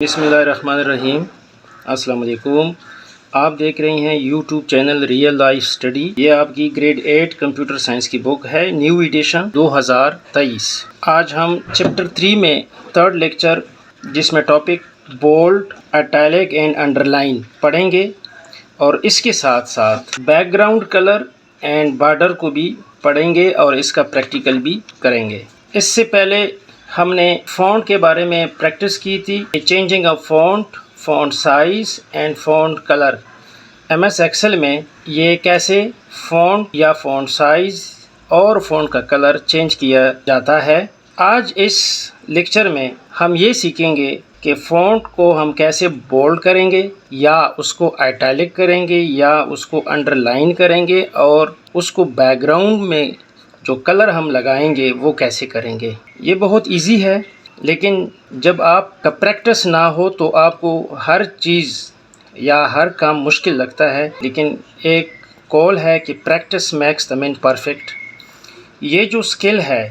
बिस्मिल्लाहिर्रहमानिर्रहीम। अस्सलाम वालेकुम। आप देख रही हैं YouTube channel real life study. ये आपकी ग्रेड 8 कंप्यूटर साइंस की बुक है, न्यू एडिशन 2023। आज हम चैप्टर 3 में थर्ड लेक्चर, जिसमें topic bold, italic and underline पढ़ेंगे और इसके साथ साथ बैकग्राउंड कलर एंड बॉर्डर को भी पढ़ेंगे और इसका प्रैक्टिकल भी करेंगे। इससे पहले हमने फ़ॉन्ट के बारे में प्रैक्टिस की थी, changing of font, font size and font colour. MS Excel में ये कैसे फ़ॉन्ट या फ़ॉन्ट साइज़ और फ़ॉन्ट का कलर चेंज किया जाता है। आज इस लेक्चर में हम ये सीखेंगे कि फ़ॉन्ट को हम कैसे बोल्ड करेंगे या उसको इटैलिक करेंगे या उसको अंडरलाइन करेंगे और उसको बैकग्राउंड में जो कलर हम लगाएंगे वो कैसे करेंगे। ये बहुत इजी है, लेकिन जब आपका प्रैक्टिस ना हो तो आपको हर चीज़ या हर काम मुश्किल लगता है। लेकिन एक कॉल है कि practice makes the man perfect. ये जो स्किल है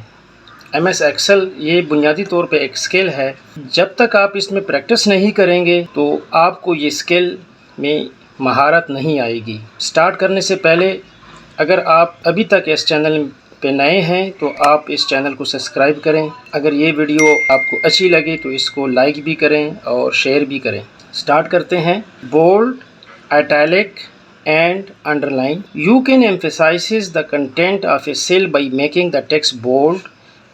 एमएस एक्सेल, ये बुनियादी तौर पे एक स्किल है। जब तक आप इसमें प्रैक्टिस नहीं करेंगे तो आपको ये स्किल में महारत नहीं आएगी। स्टार्ट करने से पहले अगर आप अभी तक इस चैनल पे नए हैं तो आप इस चैनल को सब्सक्राइब करें। अगर ये वीडियो आपको अच्छी लगे तो इसको लाइक भी करें और शेयर भी करें। स्टार्ट करते हैं। Bold, italic and underline. You can emphasize the content of a cell by making the text bold,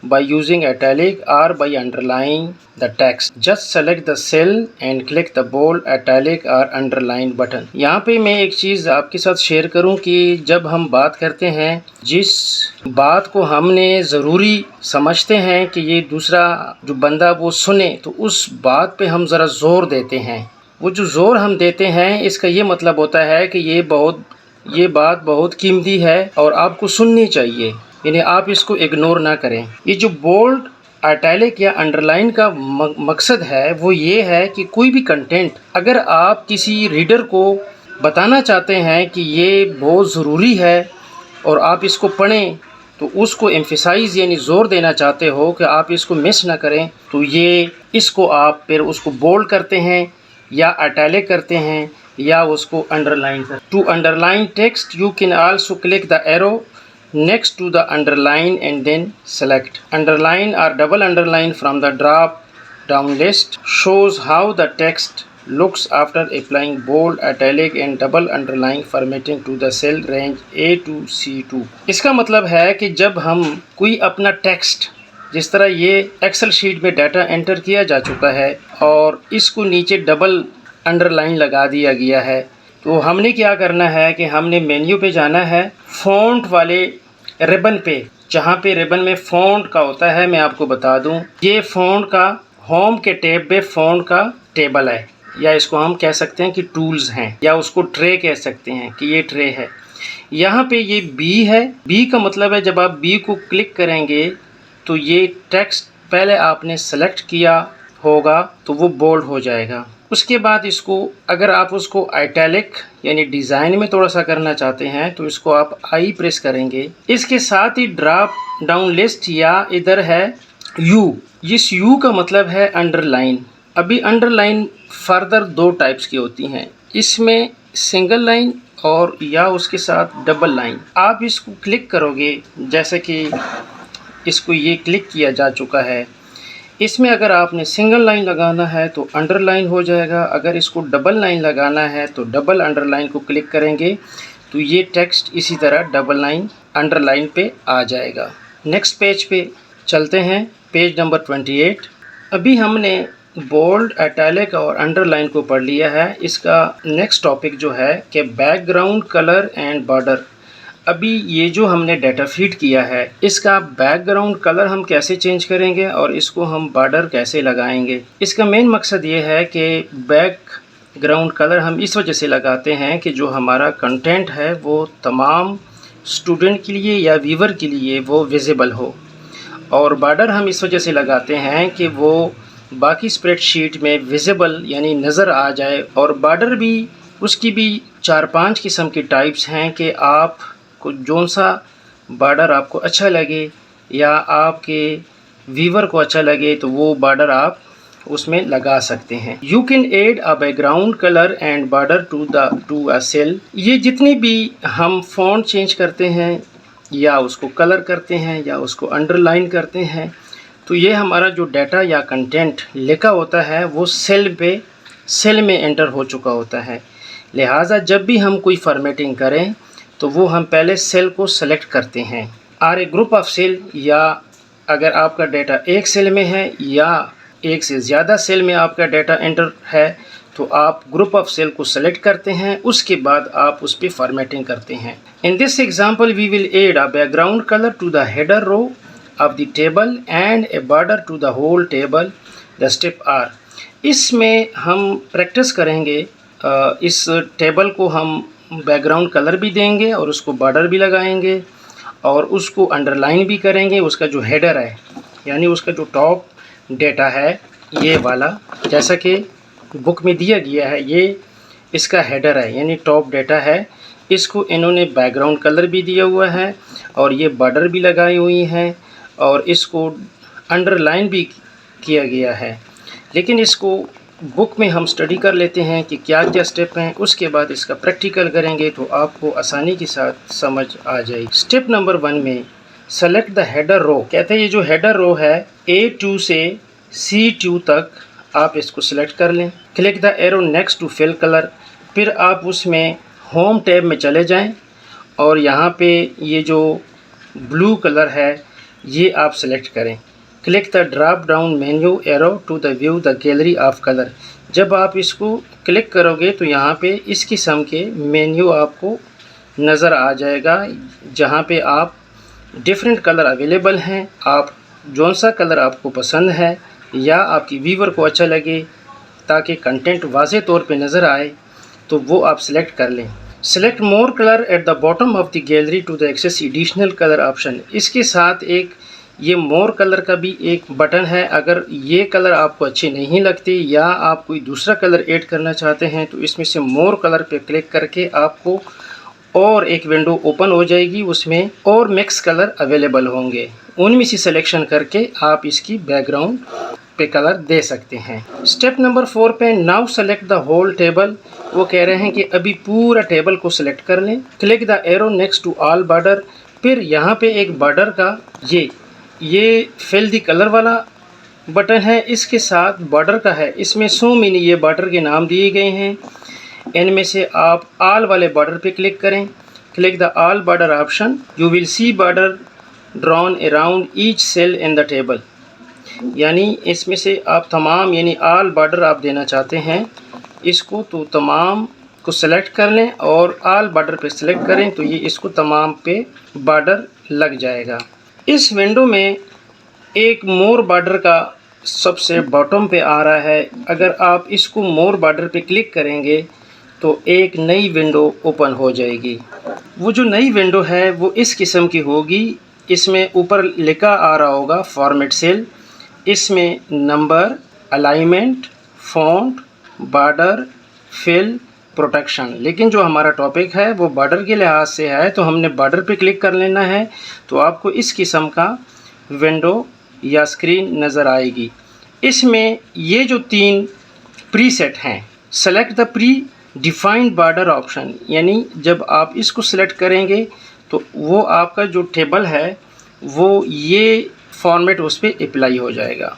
by using italic or by underlining the text. Just select the cell and click the bold, italic or underline button. यहाँ पे मैं एक चीज़ आपके साथ share करूँ कि जब हम बात करते हैं, जिस बात को हमने ज़रूरी समझते हैं कि ये दूसरा जो बंदा वो सुने, तो उस बात पे हम ज़रा ज़ोर देते हैं। वो जो ज़ोर हम देते हैं, इसका ये मतलब होता है कि ये बात बहुत कीमती है और आपको सुननी चाहिए, यानी आप इसको इग्नोर ना करें। ये जो बोल्ड, इटैलिक या अंडरलाइन का मकसद है वो ये है कि कोई भी कंटेंट अगर आप किसी रीडर को बताना चाहते हैं कि ये बहुत ज़रूरी है और आप इसको पढ़ें, तो उसको एम्फसाइज़ यानी ज़ोर देना चाहते हो कि आप इसको मिस ना करें, तो ये इसको आप फिर उसको बोल्ड करते हैं या इटैलिक करते हैं या उसको अंडरलाइन करते हैं। To underline text you can also click the arrow next to the underline and then select. Underline or double underline from the drop down list shows how the text looks after applying bold, italic and double underline formatting to the cell range A to C2। इसका मतलब है कि जब हम कोई अपना text, जिस तरह ये एक्सेल शीट में डाटा एंटर किया जा चुका है और इसको नीचे डबल अंडरलाइन लगा दिया गया है, तो हमने क्या करना है कि हमने मेन्यू पे जाना है, फ़ॉन्ट वाले रिबन पे, जहाँ पे रिबन में फ़ॉन्ट का होता है। मैं आपको बता दूं, ये फ़ॉन्ट का होम के टैब पे फ़ॉन्ट का टेबल है, या इसको हम कह सकते हैं कि टूल्स हैं, या उसको ट्रे कह सकते हैं कि ये ट्रे है। यहाँ पे ये बी है। बी का मतलब है जब आप बी को क्लिक करेंगे तो ये टेक्स्ट पहले आपने सेलेक्ट किया होगा तो वो बोल्ड हो जाएगा। उसके बाद इसको अगर आप उसको इटैलिक यानी डिज़ाइन में थोड़ा सा करना चाहते हैं तो इसको आप आई प्रेस करेंगे। इसके साथ ही ड्रॉप डाउन लिस्ट या इधर है यू। इस यू का मतलब है अंडरलाइन। अभी अंडरलाइन फर्दर दो टाइप्स की होती हैं, इसमें सिंगल लाइन और या उसके साथ डबल लाइन। आप इसको क्लिक करोगे, जैसे कि इसको ये क्लिक किया जा चुका है। इसमें अगर आपने सिंगल लाइन लगाना है तो अंडरलाइन हो जाएगा, अगर इसको डबल लाइन लगाना है तो डबल अंडरलाइन को क्लिक करेंगे तो ये टेक्स्ट इसी तरह डबल लाइन अंडरलाइन पे आ जाएगा। नेक्स्ट पेज पे चलते हैं, पेज नंबर 28। अभी हमने बोल्ड, इटैलिक और अंडरलाइन को पढ़ लिया है। इसका नेक्स्ट टॉपिक जो है कि बैकग्राउंड कलर एंड बॉर्डर। अभी ये जो हमने डाटा फीड किया है, इसका बैकग्राउंड कलर हम कैसे चेंज करेंगे और इसको हम बॉर्डर कैसे लगाएंगे। इसका मेन मकसद ये है कि बैकग्राउंड कलर हम इस वजह से लगाते हैं कि जो हमारा कंटेंट है वो तमाम स्टूडेंट के लिए या व्यूवर के लिए वो विजिबल हो, और बॉर्डर हम इस वजह से लगाते हैं कि वो बाकी स्प्रेडशीट में विजिबल यानी नज़र आ जाए। और बॉर्डर भी, उसकी भी 4-5 किस्म की टाइप्स हैं कि आप को जौन सा बॉर्डर आपको अच्छा लगे या आपके व्यूवर को अच्छा लगे तो वो बॉर्डर आप उसमें लगा सकते हैं। You can add a background colour and border to a cell. ये जितनी भी हम फॉन्ट चेंज करते हैं या उसको कलर करते हैं या उसको अंडरलाइन करते हैं, तो ये हमारा जो डाटा या कंटेंट लिखा होता है वो सेल में एंटर हो चुका होता है। लिहाजा जब भी हम कोई फॉर्मेटिंग करें तो वो हम पहले सेल को सेलेक्ट करते हैं। Are a group of cell, या अगर आपका डाटा एक सेल में है या एक से ज़्यादा सेल में आपका डाटा एंटर है तो आप ग्रुप ऑफ सेल को सेलेक्ट करते हैं, उसके बाद आप उस पर फॉर्मेटिंग करते हैं। In this example we will add a background colour to the header row of the table and a border to the whole table. The step are, इसमें हम प्रैक्टिस करेंगे। इस टेबल को हम बैकग्राउंड कलर भी देंगे और उसको बॉर्डर भी लगाएंगे और उसको अंडरलाइन भी करेंगे। उसका जो हेडर है यानी उसका जो टॉप डेटा है ये वाला, जैसा कि बुक में दिया गया है, ये इसका हेडर है यानी टॉप डेटा है। इसको इन्होंने बैकग्राउंड कलर भी दिया हुआ है और ये बॉर्डर भी लगाई हुई है और इसको अंडरलाइन भी किया गया है। लेकिन इसको बुक में हम स्टडी कर लेते हैं कि क्या क्या स्टेप हैं, उसके बाद इसका प्रैक्टिकल करेंगे तो आपको आसानी के साथ समझ आ जाएगी। स्टेप नंबर 1 में सेलेक्ट द हेडर रो। कहते हैं ये जो हेडर रो है A2 से C2 तक आप इसको सेलेक्ट कर लें। Click the arrow next to fill colour, फिर आप उसमें होम टैब में चले जाएं और यहाँ पे ये जो ब्लू कलर है ये आप सेलेक्ट करें। Click the drop down menu arrow to the view the gallery of colour. जब आप इसको क्लिक करोगे तो यहाँ पे इस किस्म के मेन्यू आपको नज़र आ जाएगा जहाँ पे आप डिफरेंट कलर अवेलेबल हैं। आप जौन सा कलर आपको पसंद है या आपकी व्यूवर को अच्छा लगे ताकि कंटेंट वाज़े तौर पे नज़र आए तो वो आप सेलेक्ट कर लें। Select more colour at the bottom of the gallery to the access additional colour option. इसके साथ एक ये मोर कलर का भी एक बटन है। अगर ये कलर आपको अच्छे नहीं लगते या आप कोई दूसरा कलर ऐड करना चाहते हैं तो इसमें से मोर कलर पे क्लिक करके आपको और एक विंडो ओपन हो जाएगी, उसमें और मिक्स कलर अवेलेबल होंगे। उनमें से सिलेक्शन करके आप इसकी बैकग्राउंड पे कलर दे सकते हैं। स्टेप नंबर 4 पे now select the whole table. वो कह रहे हैं कि अभी पूरा टेबल को सिलेक्ट कर लें। Click the arrow next to all border, फिर यहाँ पे एक बॉर्डर का ये फिल द कलर वाला बटन है, इसके साथ बॉर्डर का है। इसमें 100 मिनी ये बॉर्डर के नाम दिए गए हैं। इनमें से आप ऑल वाले बॉर्डर पे क्लिक करें। Click the all border option, you will see border drawn around each cell in the table. यानी इसमें से आप तमाम यानी ऑल बॉर्डर आप देना चाहते हैं इसको तो तमाम को सेलेक्ट कर लें और ऑल बॉर्डर पे सेलेक्ट करें तो ये इसको तमाम पे बॉर्डर लग जाएगा। इस विंडो में एक मोर बॉर्डर का सबसे बॉटम पे आ रहा है। अगर आप इसको मोर बॉर्डर पे क्लिक करेंगे तो एक नई विंडो ओपन हो जाएगी। वो जो नई विंडो है वो इस किस्म की होगी। इसमें ऊपर लिखा आ रहा होगा फॉर्मेट सेल, इसमें number, alignment, font, border, fill, protection. लेकिन जो हमारा टॉपिक है वो बॉर्डर के लिहाज से है तो हमने बॉर्डर पे क्लिक कर लेना है तो आपको इस किस्म का विंडो या स्क्रीन नज़र आएगी। इसमें ये जो 3 प्रीसेट हैं, select the pre defined border option, यानी जब आप इसको सेलेक्ट करेंगे तो वो आपका जो टेबल है वो ये फॉर्मेट उस पर अप्लाई हो जाएगा।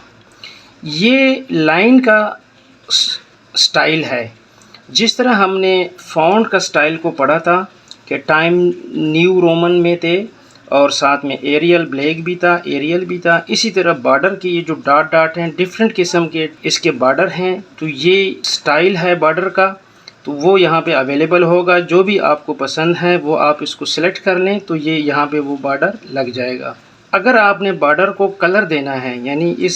ये लाइन का स्टाइल है। जिस तरह हमने फ़ॉन्ट का स्टाइल को पढ़ा था कि टाइम न्यू रोमन में थे और साथ में एरियल ब्लैक भी था, एरियल भी था, इसी तरह बॉर्डर के ये जो डॉट डॉट हैं डिफरेंट किस्म के इसके बॉर्डर हैं। तो ये स्टाइल है बॉर्डर का तो वो यहाँ पे अवेलेबल होगा। जो भी आपको पसंद है वो आप इसको सिलेक्ट कर लें तो ये यहाँ पे वो बॉर्डर लग जाएगा। अगर आपने बॉर्डर को कलर देना है यानी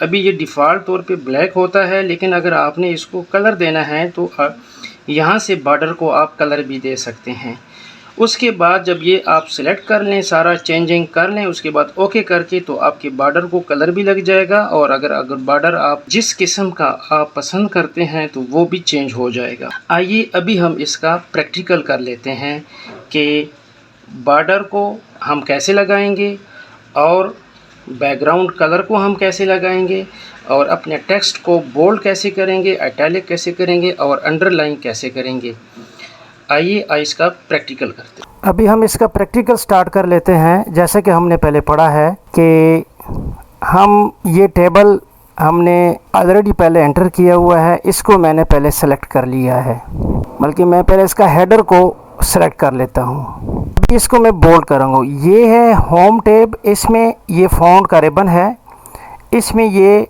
अभी ये डिफ़ॉल्ट तौर पे ब्लैक होता है, लेकिन अगर आपने इसको कलर देना है तो यहाँ से बॉर्डर को आप कलर भी दे सकते हैं। उसके बाद जब ये आप सिलेक्ट कर लें, सारा चेंजिंग कर लें, उसके बाद ओके करके तो आपके बॉर्डर को कलर भी लग जाएगा और अगर बॉर्डर आप जिस किस्म का आप पसंद करते हैं तो वो भी चेंज हो जाएगा। आइए अभी हम इसका प्रैक्टिकल कर लेते हैं कि बॉर्डर को हम कैसे लगाएंगे और बैकग्राउंड कलर को हम कैसे लगाएंगे और अपने टेक्स्ट को बोल्ड कैसे करेंगे, इटैलिक कैसे करेंगे और अंडरलाइन कैसे करेंगे। आइए इसका प्रैक्टिकल करते हैं। अभी हम इसका प्रैक्टिकल स्टार्ट कर लेते हैं। जैसे कि हमने पहले पढ़ा है कि हम ये टेबल हमने ऑलरेडी पहले एंटर किया हुआ है, इसको मैंने पहले सेलेक्ट कर लिया है, बल्कि मैं पहले इसका हेडर को सेलेक्ट कर लेता हूँ। अभी इसको मैं बोल्ड करूँगा। ये है होम टैब, इसमें ये फ़ॉन्ट का रिबन है, इसमें ये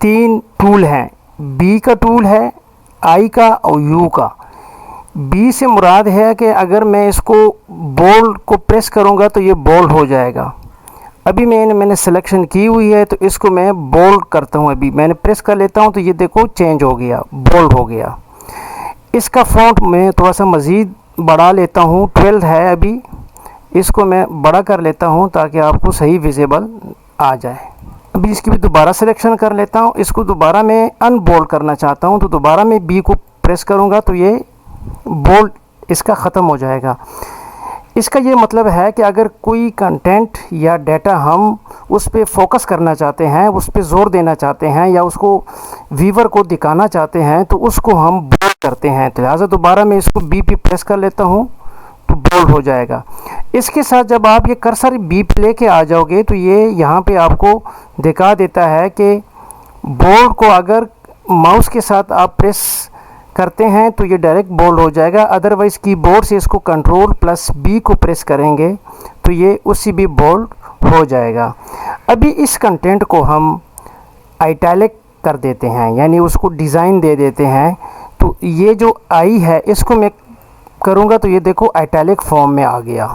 3 टूल हैं, बी का टूल है, आई का और यू का। बी से मुराद है कि अगर मैं इसको बोल्ड को प्रेस करूँगा तो ये बोल्ड हो जाएगा। अभी मैंने सिलेक्शन की हुई है तो इसको मैं बोल्ड करता हूँ। अभी मैंने प्रेस कर लेता हूँ तो ये देखो चेंज हो गया, बोल्ड हो गया। इसका फ़ॉन्ट मैं थोड़ा सा मज़ीद बढ़ा लेता हूँ, 12 है अभी, इसको मैं बड़ा कर लेता हूँ ताकि आपको सही विजिबल आ जाए। अभी इसकी भी दोबारा सिलेक्शन कर लेता हूँ। इसको दोबारा मैं अनबोल्ड करना चाहता हूँ तो दोबारा मैं बी को प्रेस करूँगा तो ये बोल्ड इसका ख़त्म हो जाएगा। इसका ये मतलब है कि अगर कोई कंटेंट या डाटा हम उस पर फोकस करना चाहते हैं, उस पर ज़ोर देना चाहते हैं या उसको व्यूवर को दिखाना चाहते हैं तो उसको हम बोल्ड करते हैं। तो लिहाजा दोबारा मैं इसको बी पे प्रेस कर लेता हूँ तो बोल्ड हो जाएगा। इसके साथ जब आप ये कर्सर बी पे लेके आ जाओगे तो ये यहाँ पे आपको दिखा देता है कि बोल्ड को अगर माउस के साथ आप प्रेस करते हैं तो ये डायरेक्ट बोल्ड हो जाएगा, अदरवाइज़ कीबोर्ड से इसको कंट्रोल प्लस बी को प्रेस करेंगे तो ये उसी भी बोल्ड हो जाएगा। अभी इस कंटेंट को हम इटैलिक कर देते हैं, यानी उसको डिज़ाइन दे देते हैं। तो ये जो आई है इसको मैं करूँगा तो ये देखो इटैलिक फॉर्म में आ गया।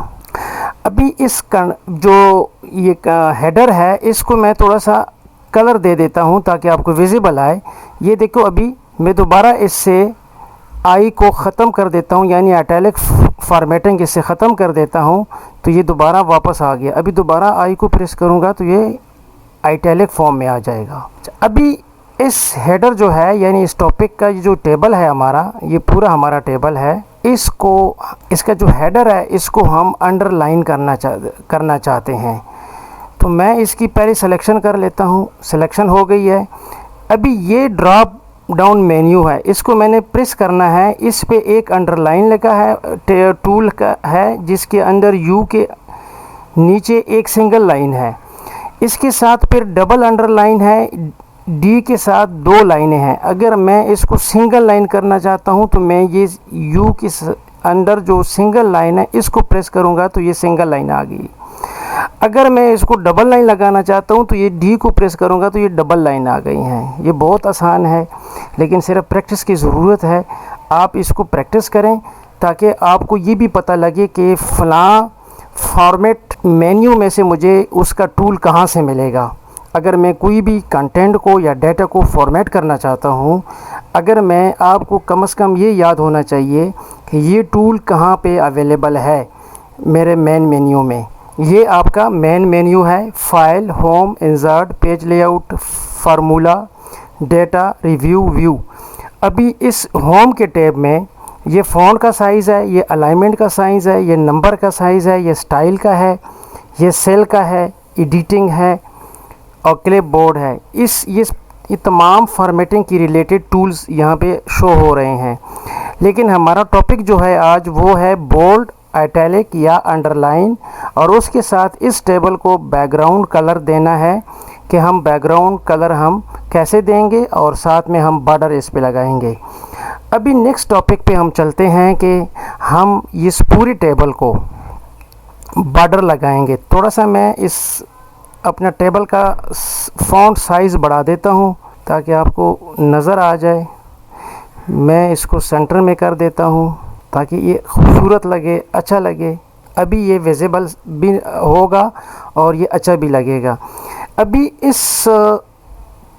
अभी इस जो ये हेडर है इसको मैं थोड़ा सा कलर दे देता हूँ ताकि आपको विजिबल आए। ये देखो अभी मैं दोबारा इससे आई को ख़त्म कर देता हूँ, यानी इटैलिक फॉर्मेटिंग इससे ख़त्म कर देता हूँ तो ये दोबारा वापस आ गया। अभी दोबारा आई को प्रेस करूँगा तो ये इटैलिक फॉर्म में आ जाएगा। अभी इस हेडर जो है यानी इस टॉपिक का जो टेबल है हमारा, ये पूरा हमारा टेबल है, इसको इसका जो हेडर है इसको हम अंडरलाइन करना चाहते हैं। तो मैं इसकी पहले सिलेक्शन कर लेता हूँ, सिलेक्शन हो गई है। अभी ये ड्रॉप डाउन मेन्यू है, इसको मैंने प्रेस करना है। इस पे एक अंडरलाइन लगा है, टूल का है जिसके अंदर यू के नीचे एक सिंगल लाइन है, इसके साथ फिर डबल अंडरलाइन है, डी के साथ 2 लाइनें हैं। अगर मैं इसको सिंगल लाइन करना चाहता हूं तो मैं ये यू के अंदर जो सिंगल लाइन है इसको प्रेस करूंगा तो ये सिंगल लाइन आ गई। अगर मैं इसको डबल लाइन लगाना चाहता हूं तो ये डी को प्रेस करूंगा तो ये डबल लाइन आ गई हैं। ये बहुत आसान है लेकिन सिर्फ प्रैक्टिस की ज़रूरत है। आप इसको प्रैक्टिस करें ताकि आपको ये भी पता लगे कि फ़लाँ फॉर्मेट मेन्यू में से मुझे उसका टूल कहाँ से मिलेगा। अगर मैं कोई भी कंटेंट को या डाटा को फॉर्मेट करना चाहता हूँ, अगर मैं आपको कम से कम ये याद होना चाहिए कि ये टूल कहाँ पे अवेलेबल है मेरे मेन मेन्यू में। ये आपका मेन मेन्यू है, file, home, insert, page layout, formula, data, review, view. अभी इस होम के टैब में ये फ़ॉन्ट का साइज़ है, ये अलाइनमेंट का साइज़ है, ये नंबर का साइज़ है, ये स्टाइल का है, ये सेल का है, एडिटिंग है और क्लिपबोर्ड है। ये तमाम फॉर्मेटिंग की रिलेटेड टूल्स यहाँ पे शो हो रहे हैं। लेकिन हमारा टॉपिक जो है आज वो है बोल्ड, इटैलिक या अंडरलाइन, और उसके साथ इस टेबल को बैकग्राउंड कलर देना है कि हम बैकग्राउंड कलर हम कैसे देंगे और साथ में हम बॉर्डर इस पे लगाएंगे। अभी नेक्स्ट टॉपिक पे हम चलते हैं कि हम इस पूरी टेबल को बॉर्डर लगाएंगे। थोड़ा सा मैं इस अपना टेबल का फ़ॉन्ट साइज़ बढ़ा देता हूँ ताकि आपको नज़र आ जाए। मैं इसको सेंटर में कर देता हूँ ताकि ये खूबसूरत लगे, अच्छा लगे। अभी ये विजिबल भी होगा और ये अच्छा भी लगेगा। अभी इस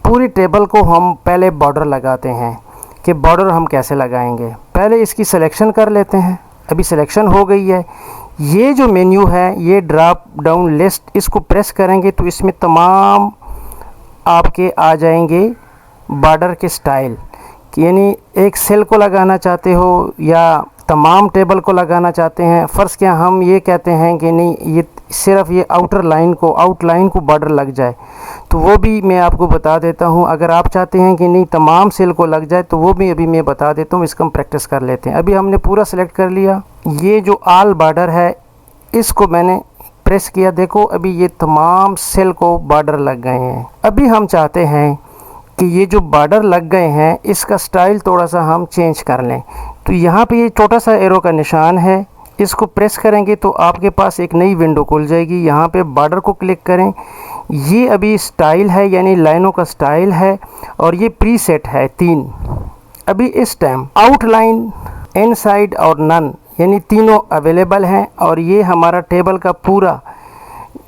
पूरी टेबल को हम पहले बॉर्डर लगाते हैं कि बॉर्डर हम कैसे लगाएंगे। पहले इसकी सिलेक्शन कर लेते हैं। अभी सिलेक्शन हो गई है। ये जो मेन्यू है ये ड्रॉप डाउन लिस्ट, इसको प्रेस करेंगे तो इसमें तमाम आपके आ जाएंगे बॉर्डर के स्टाइल, यानी एक सेल को लगाना चाहते हो या तमाम टेबल को लगाना चाहते हैं, फ़र्ज़ क्या हम ये कहते हैं कि नहीं ये सिर्फ़ ये आउटलाइन को बॉर्डर लग जाए, तो वो भी मैं आपको बता देता हूँ। अगर आप चाहते हैं कि नहीं तमाम सेल को लग जाए तो वो भी अभी मैं बता देता हूँ, इसको हम प्रैक्टिस कर लेते हैं। अभी हमने पूरा सेलेक्ट कर लिया, ये जो ऑल बॉर्डर है इसको मैंने प्रेस किया, देखो अभी ये तमाम सेल को बॉर्डर लग गए हैं। अभी हम चाहते हैं कि ये जो बॉर्डर लग गए हैं इसका स्टाइल थोड़ा सा हम चेंज कर लें, तो यहाँ पे ये छोटा सा एरो का निशान है, इसको प्रेस करेंगे तो आपके पास एक नई विंडो खुल जाएगी। यहाँ पे बॉर्डर को क्लिक करें, ये अभी स्टाइल है यानी लाइनों का स्टाइल है और ये प्रीसेट है 3। अभी इस टाइम आउटलाइन, इनसाइड और नन यानी तीनों अवेलेबल हैं और ये हमारा टेबल का पूरा,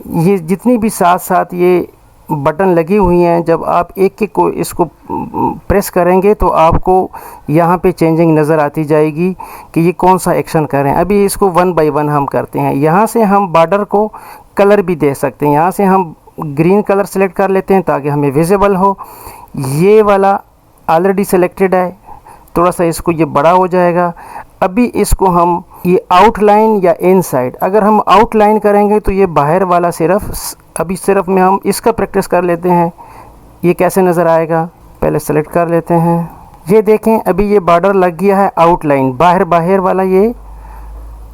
ये जितनी भी साथ साथ ये बटन लगी हुई हैं, जब आप एक एक को इसको प्रेस करेंगे तो आपको यहाँ पे चेंजिंग नज़र आती जाएगी कि ये कौन सा एक्शन करें। अभी इसको 1 बाय 1 हम करते हैं। यहाँ से हम बॉर्डर को कलर भी दे सकते हैं, यहाँ से हम ग्रीन कलर सेलेक्ट कर लेते हैं ताकि हमें विजिबल हो। ये वाला ऑलरेडी सेलेक्टेड है, थोड़ा सा इसको ये बड़ा हो जाएगा। अभी इसको हम ये आउटलाइन या इनसाइड, अगर हम आउटलाइन करेंगे तो ये बाहर वाला सिर्फ में हम इसका प्रैक्टिस कर लेते हैं, ये कैसे नज़र आएगा। पहले सेलेक्ट कर लेते हैं, ये देखें अभी ये बॉर्डर लग गया है आउटलाइन,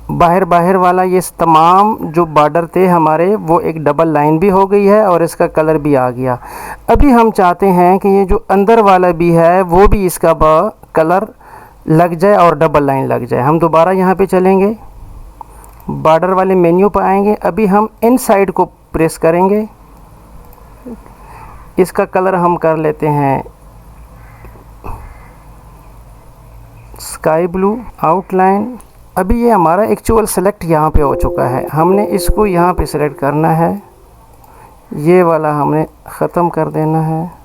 बाहर वाला ये तमाम जो बॉर्डर थे हमारे वो एक डबल लाइन भी हो गई है और इसका कलर भी आ गया। अभी हम चाहते हैं कि ये जो अंदर वाला भी है वो भी इसका कलर लग जाए और डबल लाइन लग जाए। हम दोबारा यहाँ पे चलेंगे, बॉर्डर वाले मेन्यू पर आएंगे, अभी हम इनसाइड को प्रेस करेंगे, इसका कलर हम कर लेते हैं स्काई ब्लू। आउटलाइन, अभी ये हमारा एक्चुअल सेलेक्ट यहाँ पे हो चुका है, हमने इसको यहाँ पे सेलेक्ट करना है, ये वाला हमने ख़त्म कर देना है।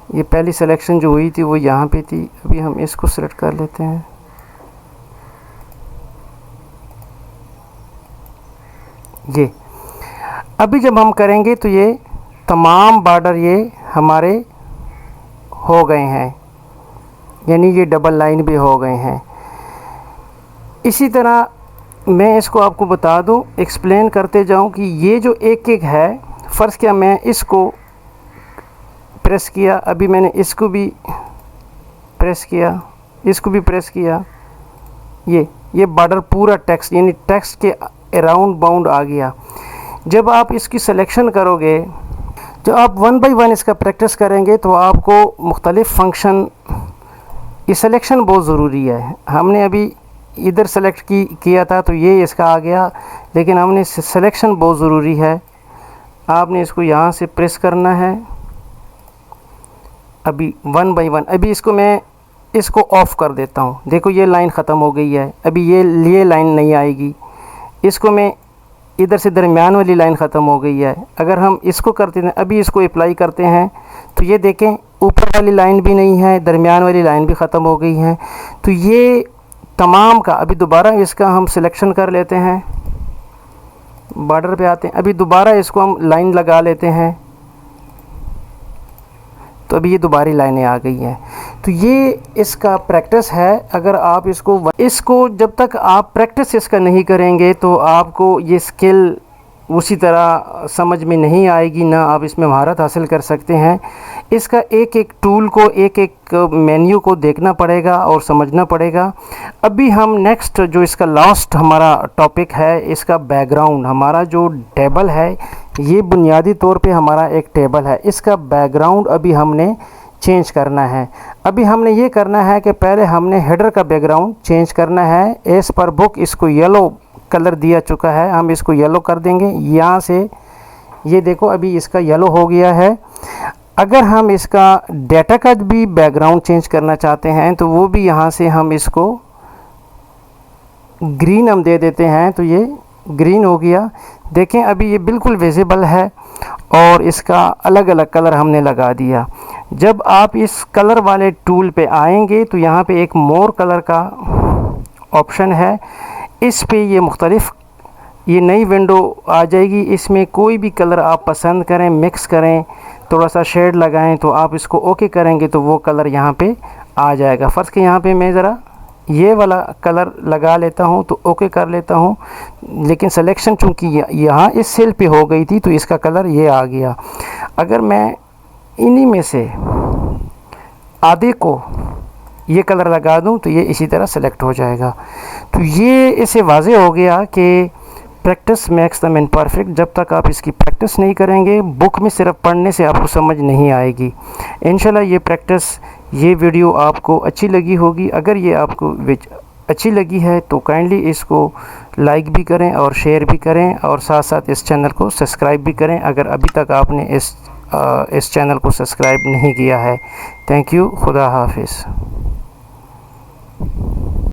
ये पहली सिलेक्शन जो हुई थी वो यहाँ पे थी, अभी हम इसको सेलेक्ट कर लेते हैं। ये अभी जब हम करेंगे तो ये तमाम बॉर्डर ये हमारे हो गए हैं, यानी ये डबल लाइन भी हो गए हैं। इसी तरह मैं इसको आपको बता दूं, एक्सप्लेन करते जाऊं कि ये जो एक एक है, फ़र्ज़ क्या मैं इसको प्रेस किया, अभी मैंने इसको भी प्रेस किया, इसको भी प्रेस किया, ये बॉर्डर पूरा टेक्स्ट यानी टेक्स्ट के अराउंड बाउंड आ गया। जब आप इसकी सिलेक्शन करोगे, जब आप 1 बाय 1 इसका प्रैक्टिस करेंगे तो आपको मुख्तलिफ़ फंक्शन, ये सिलेक्शन बहुत ज़रूरी है। हमने अभी इधर सेलेक्ट किया था तो ये इसका आ गया, लेकिन हमने सिलेक्शन बहुत ज़रूरी है। आपने इसको यहाँ से प्रेस करना है, अभी 1 बाय 1, अभी इसको मैं इसको ऑफ़ कर देता हूँ। देखो ये लाइन ख़त्म हो गई है, अभी ये लाइन नहीं आएगी। इसको मैं इधर से दरमियान वाली लाइन ख़त्म हो गई है, अगर हम इसको करते हैं, अभी इसको अप्लाई करते हैं तो ये देखें ऊपर वाली लाइन भी नहीं है, दरमियान वाली लाइन भी ख़त्म हो गई है। तो ये तमाम का अभी दोबारा इसका हम सिलेक्शन कर लेते हैं, बॉर्डर पे आते हैं, अभी दोबारा इसको हम लाइन लगा लेते हैं, तो अभी ये दोबारा लाइनें आ गई हैं। तो ये इसका प्रैक्टिस है। अगर आप इसको जब तक आप प्रैक्टिस इसका नहीं करेंगे तो आपको ये स्किल उसी तरह समझ में नहीं आएगी, ना आप इसमें महारत हासिल कर सकते हैं। इसका एक एक टूल को, एक एक मेन्यू को देखना पड़ेगा और समझना पड़ेगा। अभी हम नेक्स्ट जो इसका लास्ट हमारा टॉपिक है, इसका बैकग्राउंड, हमारा जो टेबल है, ये बुनियादी तौर पे हमारा एक टेबल है, इसका बैकग्राउंड अभी हमने चेंज करना है। अभी हमने ये करना है कि पहले हमने हेडर का बैकग्राउंड चेंज करना है। एज पर बुक इसको येलो कलर दिया चुका है, हम इसको येलो कर देंगे। यहाँ से ये देखो अभी इसका येलो हो गया है। अगर हम इसका डाटा का भी बैकग्राउंड चेंज करना चाहते हैं तो वो भी यहाँ से हम इसको ग्रीन हम दे देते हैं, तो ये ग्रीन हो गया। देखें अभी ये बिल्कुल विजिबल है और इसका अलग अलग कलर हमने लगा दिया। जब आप इस कलर वाले टूल पे आएंगे तो यहाँ पे एक मोर कलर का ऑप्शन है, इस पे ये मुख्तलिफ़ ये नई विंडो आ जाएगी। इसमें कोई भी कलर आप पसंद करें, मिक्स करें, थोड़ा सा शेड लगाएं, तो आप इसको ओके करेंगे तो वो कलर यहाँ पे आ जाएगा। फ़र्ज़ के यहाँ पे मैं ज़रा ये वाला कलर लगा लेता हूँ तो ओके कर लेता हूँ। लेकिन सिलेक्शन चूँकि यहाँ इस सेल पे हो गई थी तो इसका कलर ये आ गया। अगर मैं इन्हीं में से आधे को ये कलर लगा दूं तो ये इसी तरह सेलेक्ट हो जाएगा। तो ये इससे वाज़े हो गया कि practice makes the man perfect. जब तक आप इसकी प्रैक्टिस नहीं करेंगे, बुक में सिर्फ पढ़ने से आपको समझ नहीं आएगी। इंशाल्लाह ये वीडियो आपको अच्छी लगी होगी। अगर ये आपको अच्छी लगी है तो काइंडली इसको लाइक भी करें और शेयर भी करें, और साथ साथ इस चैनल को सब्सक्राइब भी करें अगर अभी तक आपने इस चैनल को सब्सक्राइब नहीं किया है। Thank you. खुदा हाफिज़।